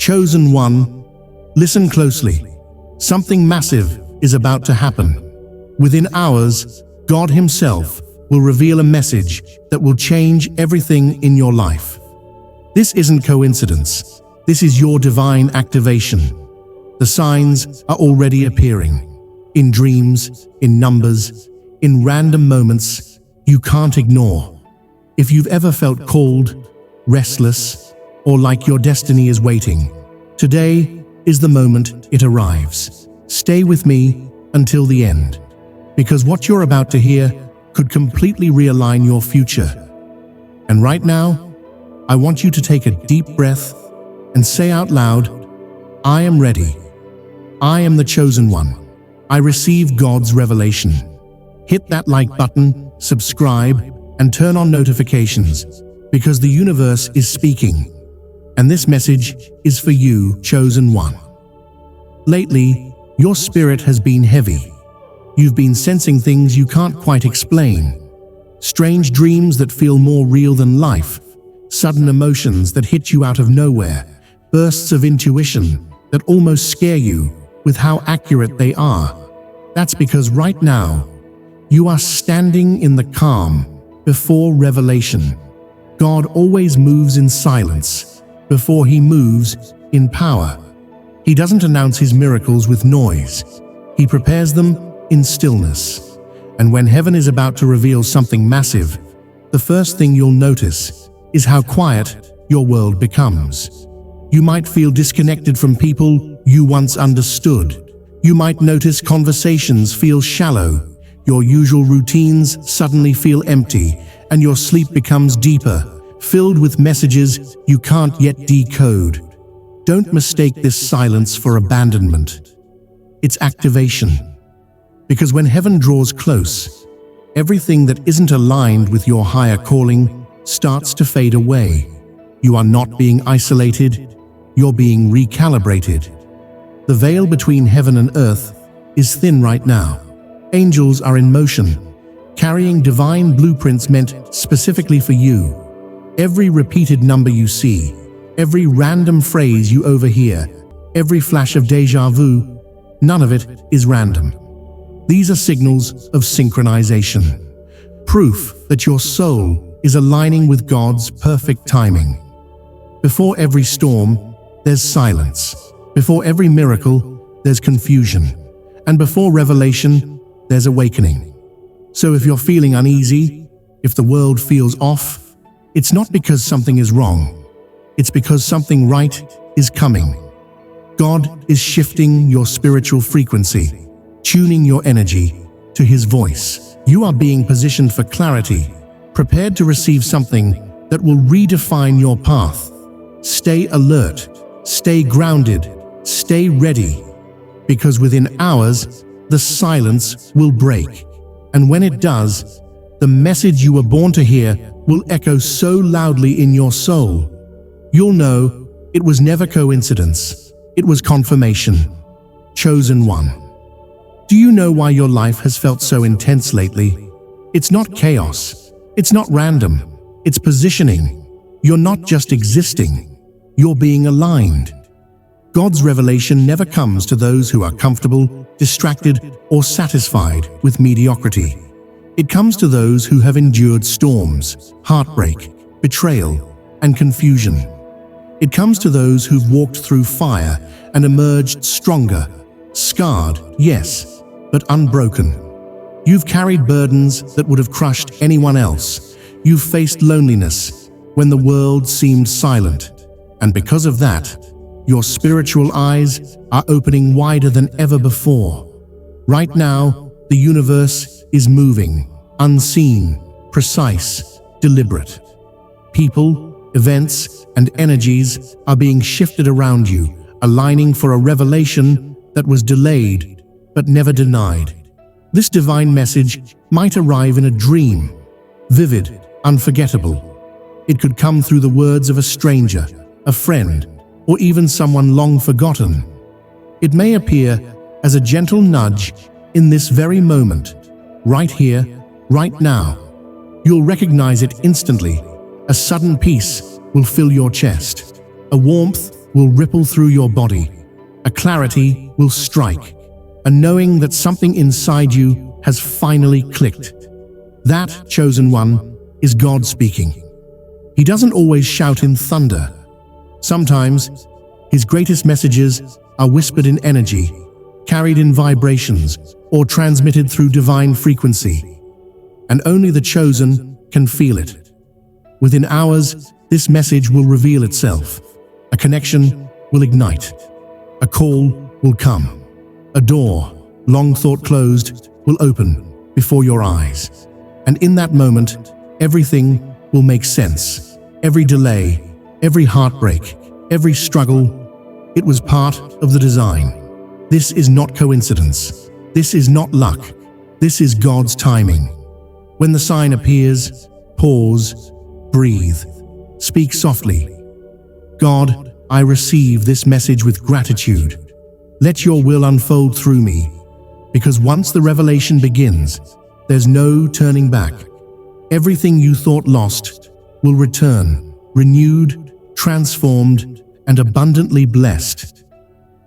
Chosen one, listen closely. Something massive is about to happen. Within hours, God Himself will reveal a message that will change everything in your life. This isn't coincidence. This is your divine activation. The signs are already appearing. In dreams, in numbers, in random moments you can't ignore. If you've ever felt cold, restless, or like your destiny is waiting, today is the moment it arrives. Stay with me until the end, because what you're about to hear could completely realign your future. And right now, I want you to take a deep breath and say out loud, I am ready. I am the chosen one. I receive God's revelation. Hit that like button, subscribe, and turn on notifications, because the universe is speaking. And this message is for you, chosen one. Lately, your spirit has been heavy. You've been sensing things you can't quite explain. Strange dreams that feel more real than life. Sudden emotions that hit you out of nowhere. Bursts of intuition that almost scare you with how accurate they are. That's because right now, you are standing in the calm before revelation. God always moves in silence before He moves in power. He doesn't announce His miracles with noise. He prepares them in stillness. And when heaven is about to reveal something massive, the first thing you'll notice is how quiet your world becomes. You might feel disconnected from people you once understood. You might notice conversations feel shallow. Your usual routines suddenly feel empty, and your sleep becomes deeper, filled with messages you can't yet decode. Don't mistake this silence for abandonment. It's activation. Because when heaven draws close, everything that isn't aligned with your higher calling starts to fade away. You are not being isolated, you're being recalibrated. The veil between heaven and earth is thin right now. Angels are in motion, carrying divine blueprints meant specifically for you. Every repeated number you see, every random phrase you overhear, every flash of déjà vu, none of it is random. These are signals of synchronization, proof that your soul is aligning with God's perfect timing. Before every storm, there's silence. Before every miracle, there's confusion. And before revelation, there's awakening. So if you're feeling uneasy, if the world feels off, it's not because something is wrong. It's because something right is coming. God is shifting your spiritual frequency, tuning your energy to His voice. You are being positioned for clarity, prepared to receive something that will redefine your path. Stay alert, stay grounded, stay ready, because within hours, the silence will break. And when it does, the message you were born to hear will echo so loudly in your soul. You'll know it was never coincidence. It was confirmation. Chosen one. Do you know why your life has felt so intense lately? It's not chaos. It's not random. It's positioning. You're not just existing. You're being aligned. God's revelation never comes to those who are comfortable, distracted, or satisfied with mediocrity. It comes to those who have endured storms, heartbreak, betrayal, and confusion. It comes to those who've walked through fire and emerged stronger, scarred, yes, but unbroken. You've carried burdens that would have crushed anyone else. You've faced loneliness when the world seemed silent. And because of that, your spiritual eyes are opening wider than ever before. Right now, the universe is moving, unseen, precise, deliberate. People, events, and energies are being shifted around you, aligning for a revelation that was delayed but never denied. This divine message might arrive in a dream, vivid, unforgettable. It could come through the words of a stranger, a friend, or even someone long forgotten. It may appear as a gentle nudge in this very moment, right here, right now. You'll recognize it instantly. A sudden peace will fill your chest, a warmth will ripple through your body. A clarity will strike, a knowing that something inside you has finally clicked. That, chosen one, is God speaking. He doesn't always shout in thunder. Sometimes, his greatest messages are whispered in energy, carried in vibrations, or transmitted through divine frequency. And only the chosen can feel it. Within hours, this message will reveal itself. A connection will ignite. A call will come. A door, long thought closed, will open before your eyes. And in that moment, everything will make sense. Every delay, every heartbreak, every struggle, it was part of the design. This is not coincidence. This is not luck. This is God's timing. When the sign appears, pause, breathe, speak softly. God, I receive this message with gratitude. Let your will unfold through me, because once the revelation begins, there's no turning back. Everything you thought lost will return, renewed, transformed, and abundantly blessed.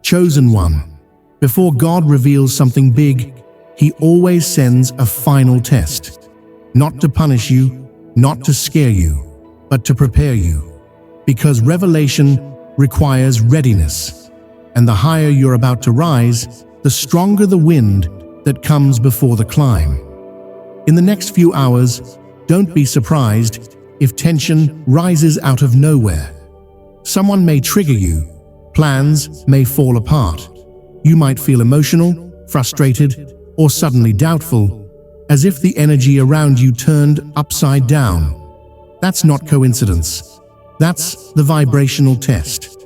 Chosen one, before God reveals something big, he always sends a final test. Not to punish you, not to scare you, but to prepare you. Because revelation requires readiness, and the higher you're about to rise, the stronger the wind that comes before the climb. In the next few hours, don't be surprised if tension rises out of nowhere. Someone may trigger you, plans may fall apart. You might feel emotional, frustrated, or suddenly doubtful, as if the energy around you turned upside down. That's not coincidence. That's the vibrational test.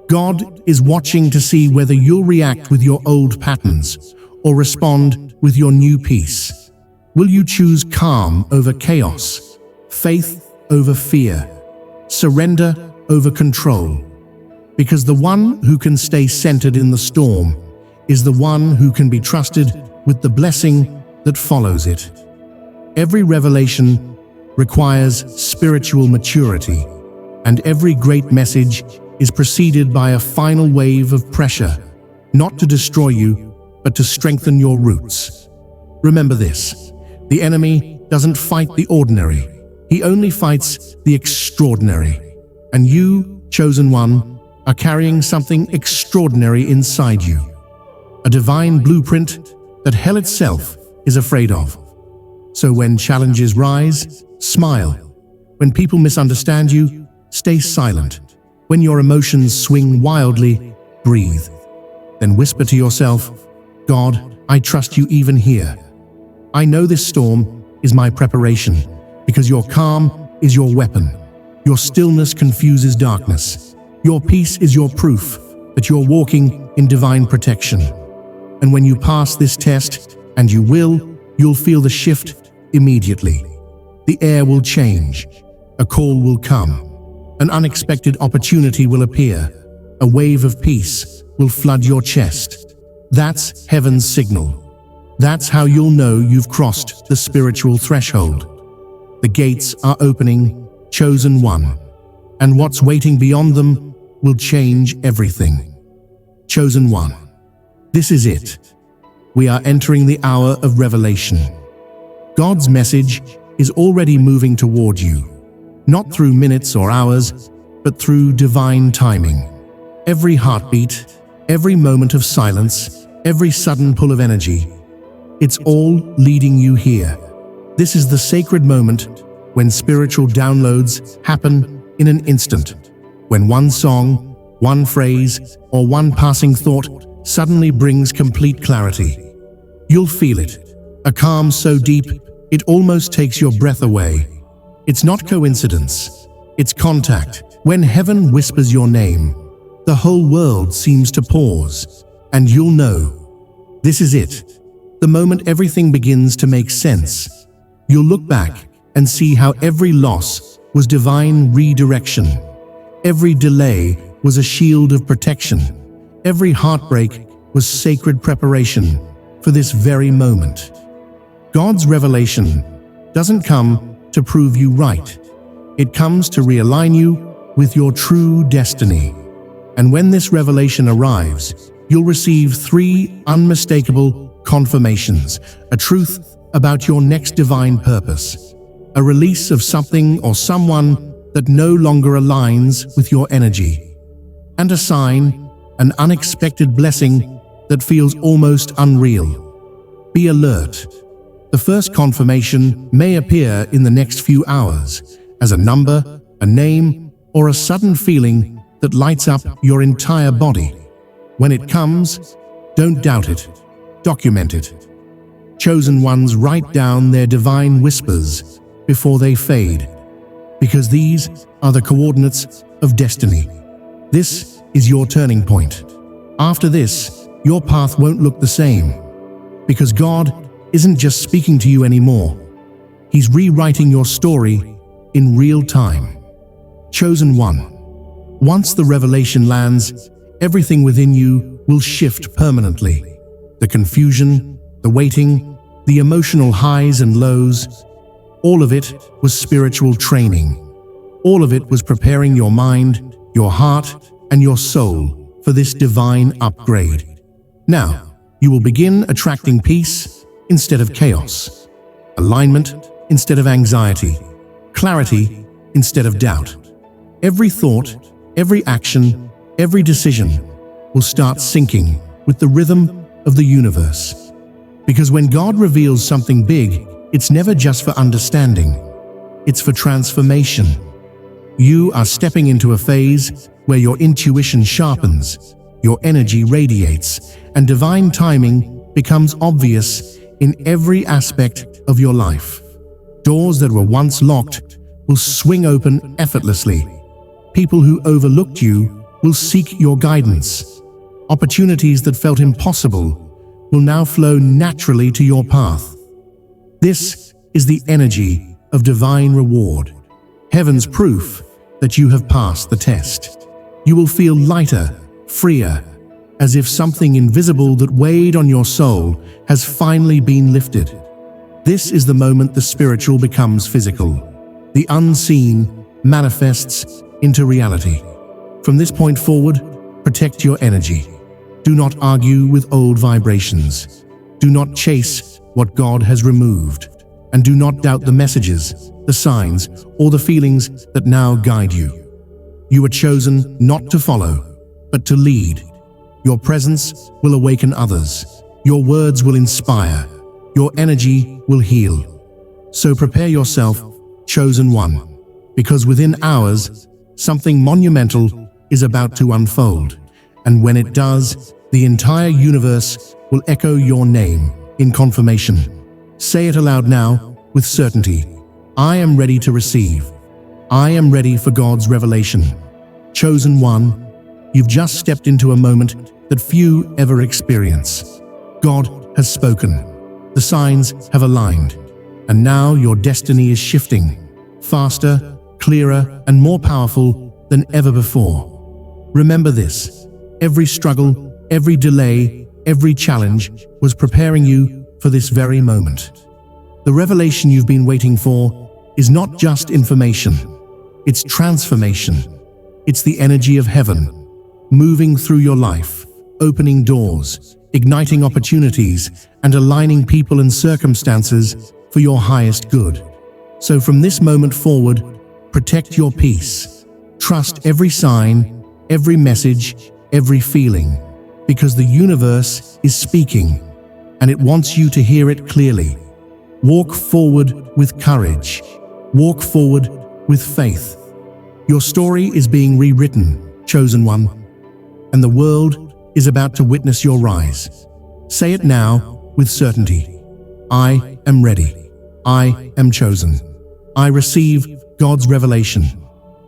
God is watching to see whether you'll react with your old patterns or respond with your new peace. Will you choose calm over chaos, faith over fear, surrender over control? Because the one who can stay centered in the storm is the one who can be trusted with the blessing that follows it. Every revelation requires spiritual maturity, and every great message is preceded by a final wave of pressure, not to destroy you, but to strengthen your roots. Remember this: the enemy doesn't fight the ordinary, he only fights the extraordinary. And you, chosen one, are carrying something extraordinary inside you. A divine blueprint that hell itself is afraid of. So when challenges rise, smile. When people misunderstand you, stay silent. When your emotions swing wildly, breathe. Then whisper to yourself, God, I trust you even here. I know this storm is my preparation, because your calm is your weapon. Your stillness confuses darkness. Your peace is your proof that you're walking in divine protection. And when you pass this test, and you will, you'll feel the shift immediately. The air will change. A call will come. An unexpected opportunity will appear. A wave of peace will flood your chest. That's heaven's signal. That's how you'll know you've crossed the spiritual threshold. The gates are opening, chosen one. And what's waiting beyond them will change everything. Chosen one. This is it. We are entering the hour of revelation. God's message is already moving toward you, not through minutes or hours, but through divine timing. Every heartbeat, every moment of silence, every sudden pull of energy, it's all leading you here. This is the sacred moment when spiritual downloads happen in an instant, when one song, one phrase, or one passing thought suddenly brings complete clarity. You'll feel it, a calm so deep it almost takes your breath away. It's not coincidence, it's contact. When heaven whispers your name, the whole world seems to pause, and you'll know. This is it, the moment everything begins to make sense. You'll look back and see how every loss was divine redirection. Every delay was a shield of protection. Every heartbreak was sacred preparation for this very moment. God's revelation doesn't come to prove you right. It comes to realign you with your true destiny. And when this revelation arrives, you'll receive 3 unmistakable confirmations: a truth about your next divine purpose, a release of something or someone that no longer aligns with your energy, and a sign, an unexpected blessing that feels almost unreal. Be alert. The first confirmation may appear in the next few hours as a number, a name, or a sudden feeling that lights up your entire body. When it comes, don't doubt it. Document it. Chosen ones write down their divine whispers before they fade, because these are the coordinates of destiny. This is your turning point. After this, your path won't look the same, because God isn't just speaking to you anymore. He's rewriting your story in real time. Chosen one. Once the revelation lands, everything within you will shift permanently. The confusion, the waiting, the emotional highs and lows, all of it was spiritual training. All of it was preparing your mind, your heart, and your soul for this divine upgrade. Now, you will begin attracting peace instead of chaos, alignment instead of anxiety, clarity instead of doubt. Every thought, every action, every decision will start syncing with the rhythm of the universe. Because when God reveals something big, it's never just for understanding, it's for transformation. You are stepping into a phase where your intuition sharpens, your energy radiates, and divine timing becomes obvious in every aspect of your life. Doors that were once locked will swing open effortlessly. People who overlooked you will seek your guidance. Opportunities that felt impossible will now flow naturally to your path. This is the energy of divine reward, heaven's proof that you have passed the test. You will feel lighter, freer, as if something invisible that weighed on your soul has finally been lifted. This is the moment the spiritual becomes physical. The unseen manifests into reality. From this point forward, protect your energy. Do not argue with old vibrations. Do not chase what God has removed. And do not doubt the messages, the signs, or the feelings that now guide you. You are chosen not to follow, but to lead. Your presence will awaken others. Your words will inspire. Your energy will heal. So prepare yourself, chosen one, because within hours, something monumental is about to unfold. And when it does, the entire universe will echo your name in confirmation. Say it aloud now with certainty. I am ready to receive. I am ready for God's revelation. Chosen one, you've just stepped into a moment that few ever experience. God has spoken. The signs have aligned. And now your destiny is shifting, faster, clearer, and more powerful than ever before. Remember this: every struggle, every delay, every challenge was preparing you for this very moment. The revelation you've been waiting for is not just information, it's transformation. It's the energy of heaven, moving through your life, opening doors, igniting opportunities, and aligning people and circumstances for your highest good. So from this moment forward, protect your peace. Trust every sign, every message, every feeling, because the universe is speaking, and it wants you to hear it clearly. Walk forward with courage. Walk forward with faith. Your story is being rewritten, chosen one, and the world is about to witness your rise. Say it now with certainty. I am ready. I am chosen. I receive God's revelation.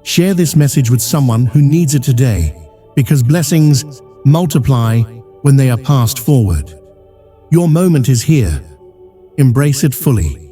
Share this message with someone who needs it today, because blessings multiply when they are passed forward. Your moment is here. Embrace it fully.